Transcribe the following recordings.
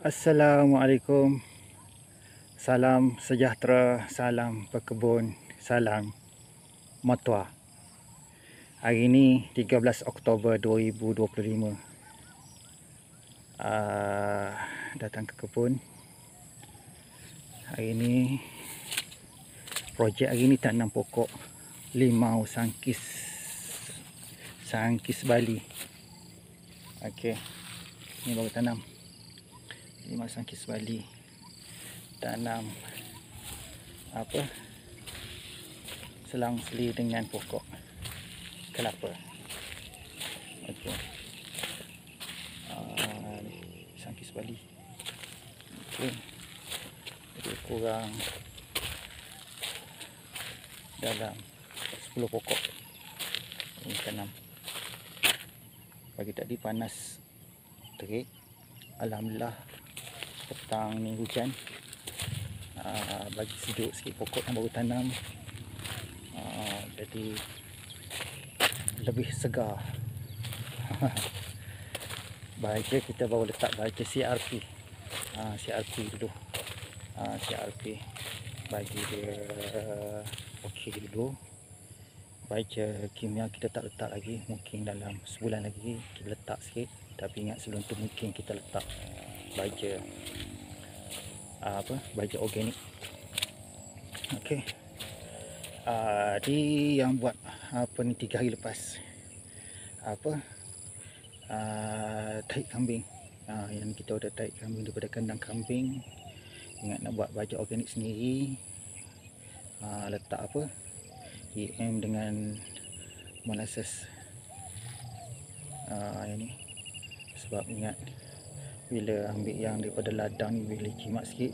Assalamualaikum. Salam sejahtera, salam berkebun, salam matua. Hari ini 13 Oktober 2025. Datang ke kebun. Hari ini projek hari ini tanam pokok limau sangkis. Sangkis Bali. Okey. Ini baru tanam. Limau sangkis Bali. Tanam apa? Selang-seli dengan pokok kelapa. Okey. Sangkis Bali. Okey. Jadi kurang dalam 10 pokok ini tanam. Pagi tadi panas terik. Alhamdulillah petang ni hujan. Bagi sejuk sikit pokok yang baru tanam. Jadi lebih segar. Baja kita baru letak baja CRP. CRP dulu. CRP bagi dia okey dulu. Baja kimia kita tak letak lagi. Mungkin dalam sebulan lagi kita letak sikit. Tapi ingat sebelum tu mungkin kita letak baja baja organik. Okey. Di yang buat apa ni 3 hari lepas taik kambing. Yang kita dah taik kambing daripada kandang kambing. Ingat nak buat baja organik sendiri. Letak EM dengan molasses. Yang ni sebab ingat bila ambil yang daripada ladang ni boleh jimat sikit,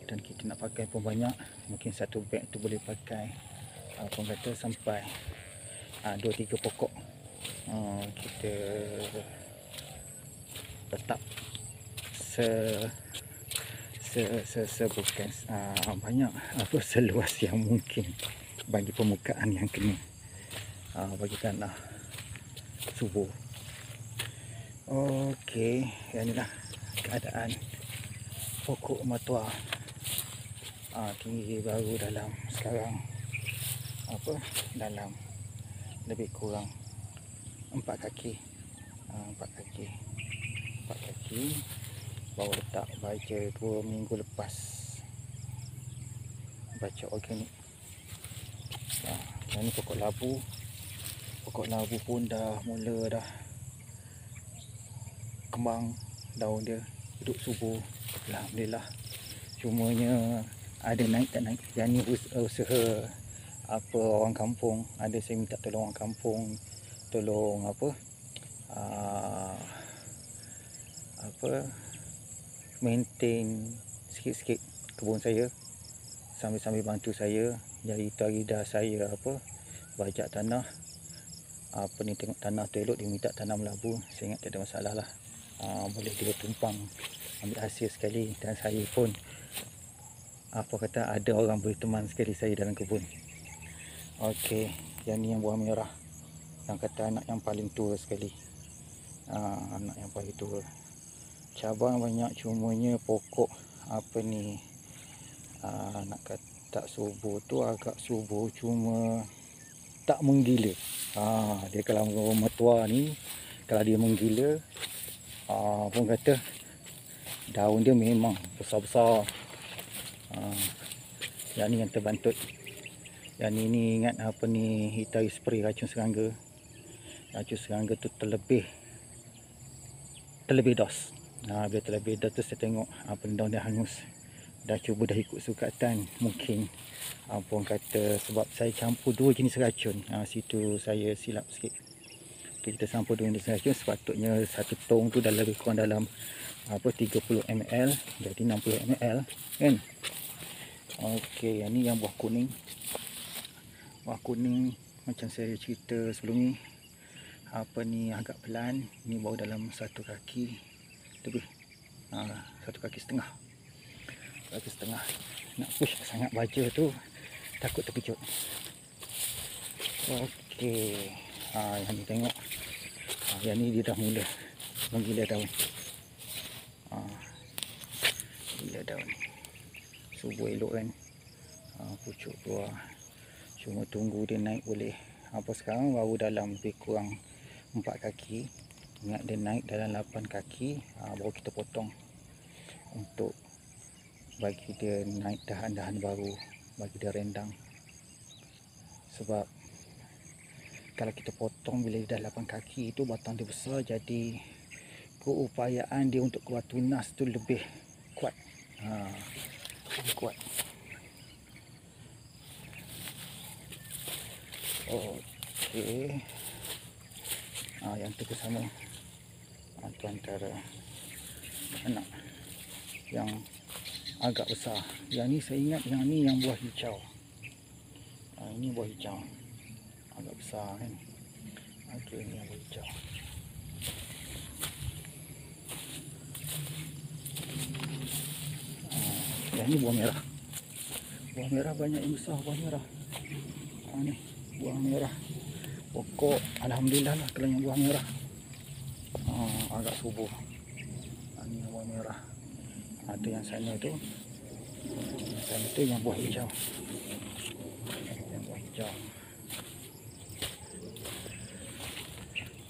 dan kita nak pakai pun banyak. Mungkin satu beg tu boleh pakai apa kata sampai 2-3 pokok. Kita letak bukan banyak seluas yang mungkin bagi permukaan yang kena bagi tanah subur. Okey, inilah keadaan pokok matua. Tinggi baru dalam sekarang dalam lebih kurang 4 kaki. 4 kaki baru letak baja 2 minggu lepas. Baja organik. Ini pokok labu. Pokok labu pun dah mula dah kembang daun dia, duduk subur. Alhamdulillah. Cumanya ada naik tak naik. Yang ni usaha orang kampung. Ada saya minta tolong orang kampung, tolong maintain sikit-sikit kebun saya, sambil bantu saya. Jadi tarida saya bajak tanah tengok tanah tu elok, dia minta tanam labu. Saya ingat tak ada masalah lah. Boleh dia tumpang ambil hasil sekali. Dan saya pun ada orang beri teman sekali saya dalam kebun. Okey, yang ni yang buah merah. Yang kata anak yang paling tua sekali. Anak yang paling tua. Cabang banyak, cumanya pokok nak kata tak subur tu agak subur, cuma tak menggila. Dia kalau matua ni, kalau dia menggila, pun kata daun dia memang besar-besar. Yang ni yang terbantut. Yang ni ingat hitari spray racun serangga. Racun serangga tu terlebih dos. Bila terlebih dos tu saya tengok daun dia hangus. Dah cuba dah ikut sukatan. Mungkin kata sebab saya campur 2 jenis racun. Situ saya silap sikit. Kita campur 2 jenis racun. Sepatutnya satu tong tu dah lebih kurang dalam 30 ml. Jadi 60 ml kan. Okey, yang ni yang buah kuning. Buah kuning macam saya cerita sebelum ni agak pelan. Ini baru dalam 1 kaki lebih. 1 kaki setengah. Nak push sangat baja tu, takut terkejut. Okey. Yang ni tengok. Yang ni dia dah mula menggila daun. daun. Subuh elok kan. Pucuk keluar. Cuma tunggu dia naik boleh. Apa sekarang baru dalam lebih kurang 4 kaki. Ingat dia naik dalam 8 kaki, baru kita potong untuk bagi dia naik dahan-dahan baru, bagi dia rendang. Sebab kalau kita potong bila dia dah 8 kaki itu batang dia besar, jadi keupayaan dia untuk keluar tunas tu lebih kuat. Lebih kuat. Okey. Yang tu sama. Tu antara anak yang agak besar. Yang ni saya ingat yang ni yang buah hijau. Ini buah hijau. Agak besar kan. Okey, ni yang buah hijau. Yang ni buah merah. Buah merah banyak yang besar, buah merah. Ni buah merah. Pokok alhamdulillah lah kalau yang buah merah. Agak subur. Ni yang buah merah. Tu yang sana tu. Yang sana tu yang buah hijau. Yang buah hijau.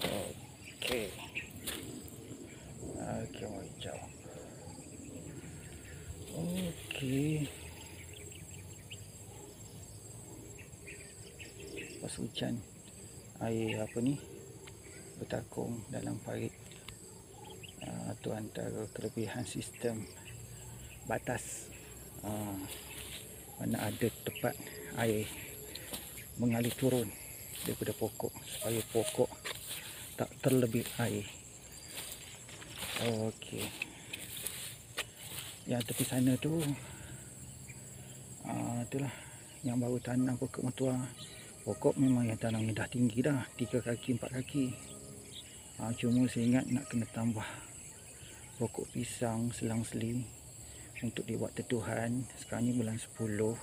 Okey. Okey, buah hijau. Okey. Pas hujan, air apa ni bertakung dalam parit. Tu antara kelebihan sistem batas. Mana ada tempat air mengalir turun daripada pokok supaya pokok tak terlebih air. Okey. Yang tepi sana tu itulah yang baru tanam pokok mertua. Pokok memang yang tanam ni dah tinggi dah, 3 kaki 4 kaki. Cuma saya ingat nak kena tambah pokok pisang selang-seli untuk dibuat teduhan. Sekarang ni bulan 10.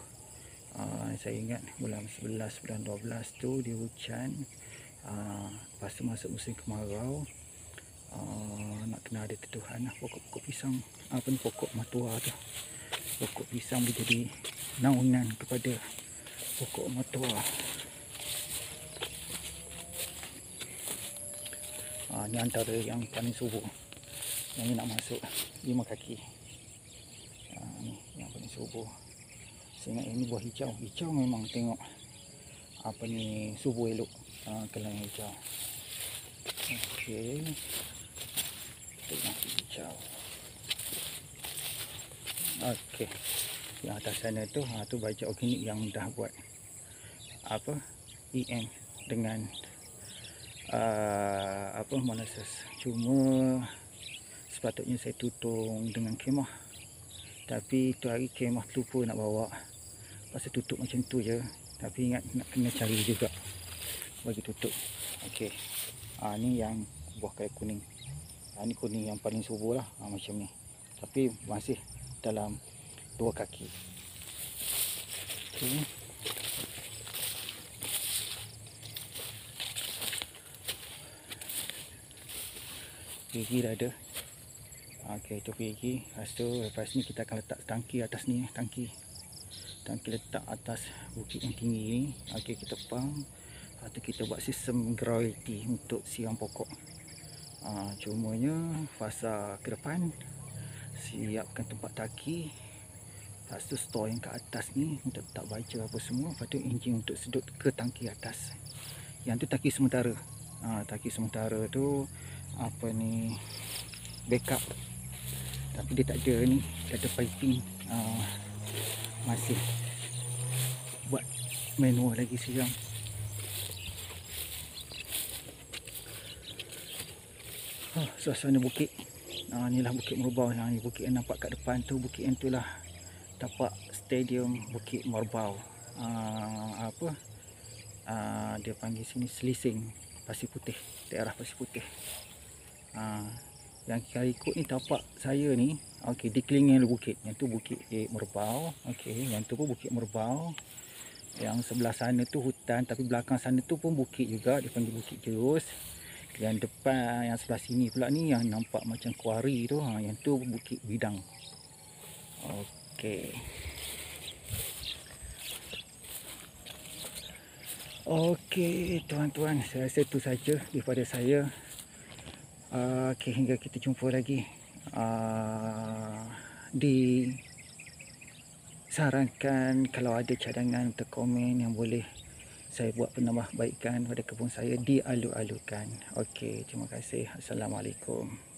Saya ingat bulan 11, bulan 12 tu dia hujan. Lepas tu masuk musim kemarau. Nak kena ada teduhan lah. Pokok-pokok pisang, apa ni, pokok mertua tu. Pokok pisang boleh jadi naungan kepada pokok mertua. Ni antara yang paling subur. Yang ni nak masuk 5 kaki. Ni yang paling subur. Saya ingat ini buah hijau. Hijau memang tengok apa ni subur elok. Kalau yang hijau. Okey. Tengok hijau. Okey. Yang atas sana tu, tu baja organik yang dah buat apa EM dengan molasses. Cuma sepatutnya saya tutung dengan kemah, tapi tu hari kemah lupa nak bawa, pasal tutup macam tu je. Tapi ingat nak kena cari juga bagi tutup. Okey. Ni yang buah kayu kuning. Ni kuning yang paling subur lah. Macam ni, tapi masih dalam 2 kaki. Okey. Gigi dah ada. Okey, itu gigi. Lepas ni kita akan letak tangki atas ni. Tangki letak atas bukit yang tinggi ni. Okey, kita pump. Lepas tu kita buat sistem gravity untuk siram pokok. Cumanya fasa ke depan siapkan tempat taki. Lepas tu store yang ke atas ni untuk letak baja apa semua. Lepas tu enjin untuk sedut ke tangki atas. Yang tu taki sementara. Taki sementara tu apa ni, backup. Tapi dia tak ada ni, tak ada piping. Masih buat manual lagi siram. Suasana bukit. Inilah Bukit Merbau. Yang ni bukit yang nampak kat depan tu, bukit yang tu lah tapak stadium Bukit Merbau. Dia panggil sini Selising, Pasir Putih, daerah Pasir Putih. Yang kita ikut ni tapak saya ni. Okey, dikelilingi oleh bukit. Yang tu Bukit Merbau. Okey, yang tu pun Bukit Merbau. Yang sebelah sana tu hutan, tapi belakang sana tu pun bukit juga, dipanggil Bukit Jerus. Yang depan, yang sebelah sini pula ni yang nampak macam kuari tu, yang tu Bukit Bidang. Okey. Okey, tuan-tuan, saya rasa itu saja daripada saya. Okey, hingga kita jumpa lagi. Disarankan kalau ada cadangan atau komen yang boleh saya buat penambahbaikan pada kebun saya, dialu-alukan. Okey, terima kasih. Assalamualaikum.